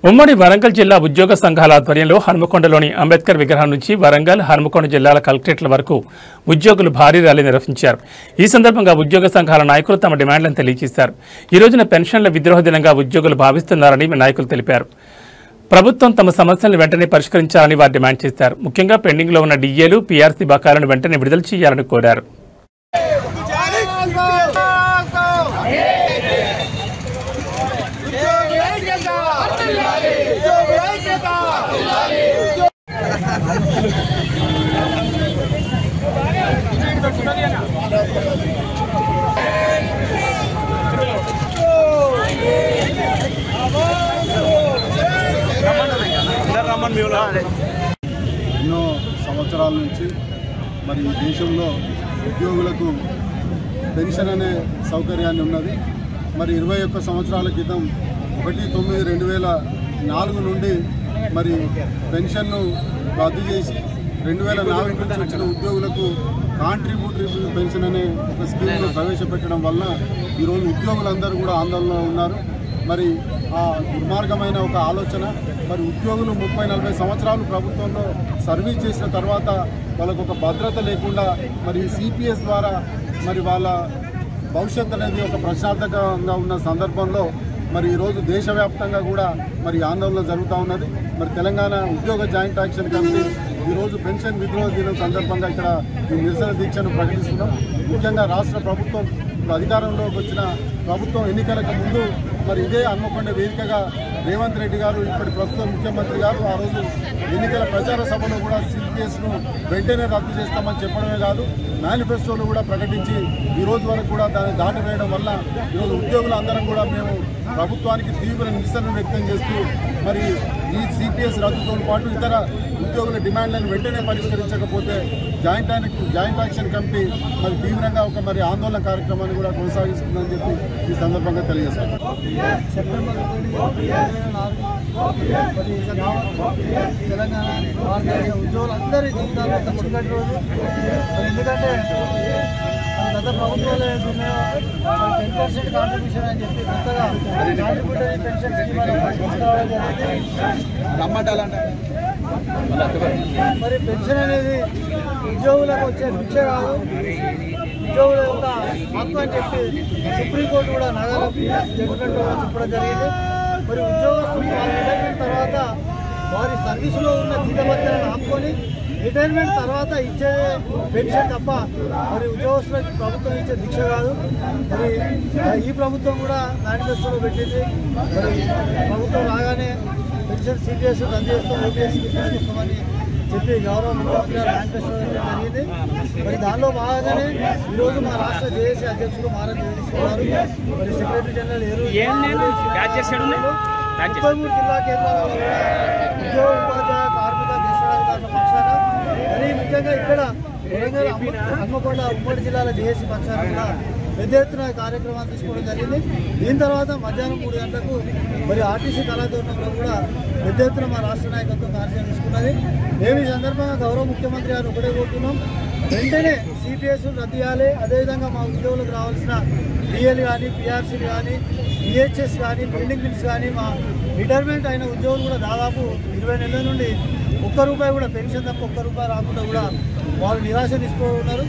ఉమ్మడి వరంగల్ జిల్లా ఉద్యోగ సంఘాల ఆధ్వర్యంలో హనుమకొండలోని అంబేద్కర్ విగ్రహం నుంచి వరంగల్, హనుమకొండ జిల్లాల కలెక్టరేట్ల వరకు ఉద్యోగులు భారీ ర్యాలీ నిర్వహించారు. ఈ సందర్భంగా ఉద్యోగ సంఘాల నాయకులు తమ డిమాండ్లను తెలియజేశారు. ఈ రోజున పెన్షన్ల విద్రోహ దినంగా ఉద్యోగులు భావిస్తున్నారని నాయకులు తెలిపారు. ప్రభుత్వం తమ సమస్యలను వెంటనే పరిష్కరించాలని వారు డిమాండ్ చేశారు. ముఖ్యంగా పెండింగ్లో ఉన్న డిఏలు, పీఆర్సీ బకాయిలను వెంటనే విడుదల చేయాలని కోరారు. ఎన్నో సంవత్సరాల నుంచి మరి దేశంలో ఉద్యోగులకు పెన్షన్ అనే సౌకర్యాన్ని ఉన్నది. మరి 21 సంవత్సరాల క్రితం 1/9/2004 నుండి మరి పెన్షన్ను రద్దు చేసి 2004 నుంచి వచ్చిన ఉద్యోగులకు కాంట్రిబ్యూటరీ పెన్షన్ అనే ఒక స్కీమ్ను ప్రవేశపెట్టడం వల్ల ఈరోజు ఉద్యోగులందరూ కూడా ఆందోళనలో ఉన్నారు. మరి ఆ దుర్మార్గమైన ఒక ఆలోచన, మరి ఉద్యోగులు 30-40 సంవత్సరాలు ప్రభుత్వంలో సర్వీస్ చేసిన తర్వాత వాళ్ళకు ఒక భద్రత లేకుండా మరి సిపిఎస్ ద్వారా మరి వాళ్ళ భవిష్యత్తు అనేది ఒక ప్రశాంతంగా ఉన్న సందర్భంలో మరి ఈరోజు దేశవ్యాప్తంగా కూడా మరి ఆందోళన జరుగుతూ ఉన్నది. మరి తెలంగాణ ఉద్యోగ జాయింట్ యాక్షన్ కమిటీ ఈరోజు పెన్షన్ విద్రోహ దినం సందర్భంగా ఇక్కడ ఈ నిరసన దీక్షను ప్రకటిస్తున్నాం. ముఖ్యంగా రాష్ట్ర ప్రభుత్వం అధికారంలోకి వచ్చిన ప్రభుత్వం ఎన్నికలకు ముందు మరి ఇదే హన్మకొండ వేదికగా రేవంత్ రెడ్డి గారు, ఇప్పటి ప్రస్తుత ముఖ్యమంత్రి గారు ఆ రోజు ఎన్నికల ప్రచార సభలో కూడా సిపిఎస్ను వెంటనే రద్దు చేస్తామని చెప్పడమే కాదు, మేనిఫెస్టోలు కూడా ప్రకటించి ఈ రోజు వరకు కూడా దాన్ని దాటివేయడం వల్ల ఈరోజు ఉద్యోగులు అందరం కూడా మేము ప్రభుత్వానికి తీవ్ర నిరసన వ్యక్తం చేస్తూ మరి ఈ సిపిఎస్ రద్దుతో పాటు ఇతర ఉద్యోగుల డిమాండ్లను వెంటనే పరిష్కరించకపోతే జాయింట్ యాక్షన్ కమిటీ మరి తీవ్రంగా ఒక మరి ఆందోళన కార్యక్రమాన్ని కూడా కొనసాగిస్తుందని చెప్పి ఈ సందర్భంగా తెలియజేస్తాం. సెప్టెంబర్ 2024 తెలంగాణ భారతదేశ ఉద్యోగులందరి జీవితాల్లో చీకటి రోజు. ఎందుకంటే గత ప్రభుత్వాలు ఏదైతున్నాయో 10% కాంట్రిబ్యూషన్ అని చెప్పి కొత్తగా కాంట్రిబ్యూటరీ పెన్షన్ స్కీమ్ తీసుకురావడం జరిగింది. మరి పెన్షన్ అనేది ఉద్యోగులకు వచ్చే భిక్ష కాదు, ఉద్యోగుల యొక్క హక్కు అని చెప్పి సుప్రీంకోర్టు కూడా నగర జడ్జిమెంట్ చెప్పడం జరిగింది. మరి ఉద్యోగస్తులు రిటైర్మెంట్ తర్వాత వారి సర్వీసులో ఉన్న జీతభత్యాలను ఆపుకొని రిటైర్మెంట్ తర్వాత ఇచ్చే పెన్షన్ తప్ప మరి ఉద్యోగస్తులకు ప్రభుత్వం ఇచ్చే భిక్ష కాదు. మరి ఈ ప్రభుత్వం కూడా మేనిఫెస్టోలో పెట్టింది. మరి ప్రభుత్వం రాగానే పెన్షన్ సిపిఎస్ రద్దు చేస్తాం, ఓపీఎస్కి తీసుకొస్తామని చెప్పి గౌరవ ముఖ్యమంత్రి గారు మేనిఫెస్టో జరిగింది. మరి దానిలో భాగంగానే ఈరోజు మా రాష్ట్ర జేఏసీ అధ్యక్షులు మారం జగదీశ్వరరావు, మరి సెక్రటరీ జనరల్ 33 జిల్లా కేంద్రాలలో ఉద్యోగ, ఉపాధ్యాయ, కార్మిక, దేశాధికారుల పక్షాన మరి ముఖ్యంగా ఇక్కడ వరంగల్, హన్మకొండ ఉమ్మడి జిల్లాల జేఏసీ పక్షాన కూడా పెద్ద ఎత్తున కార్యక్రమాలు తీసుకోవడం జరిగింది. దీని తర్వాత మధ్యాహ్నం 3 గంటలకు మరి ఆర్టీసీ కళాతోరణంలో కూడా పెద్ద ఎత్తున మా రాష్ట్ర నాయకత్వం కార్యక్రమం తీసుకున్నది. మేము ఈ సందర్భంగా గౌరవ ముఖ్యమంత్రి గారు ఒకటే కోరుతున్నాం, వెంటనే సిపిఎస్ రద్దు చేయాలి. అదేవిధంగా మా ఉద్యోగులకు రావాల్సిన డిఏలు కానీ, పిఆర్సీలు కానీ, ఈహెచ్ఎస్ కానీ, పెండింగ్ బిల్స్ కానీ, మా రిటైర్మెంట్ అయిన ఉద్యోగులు కూడా దాదాపు 20 నెలల నుండి ₹1 కూడా పెన్షన్ తప్ప ₹1 రాకుండా కూడా వాళ్ళు నిరాశ తీసుకున్నారు.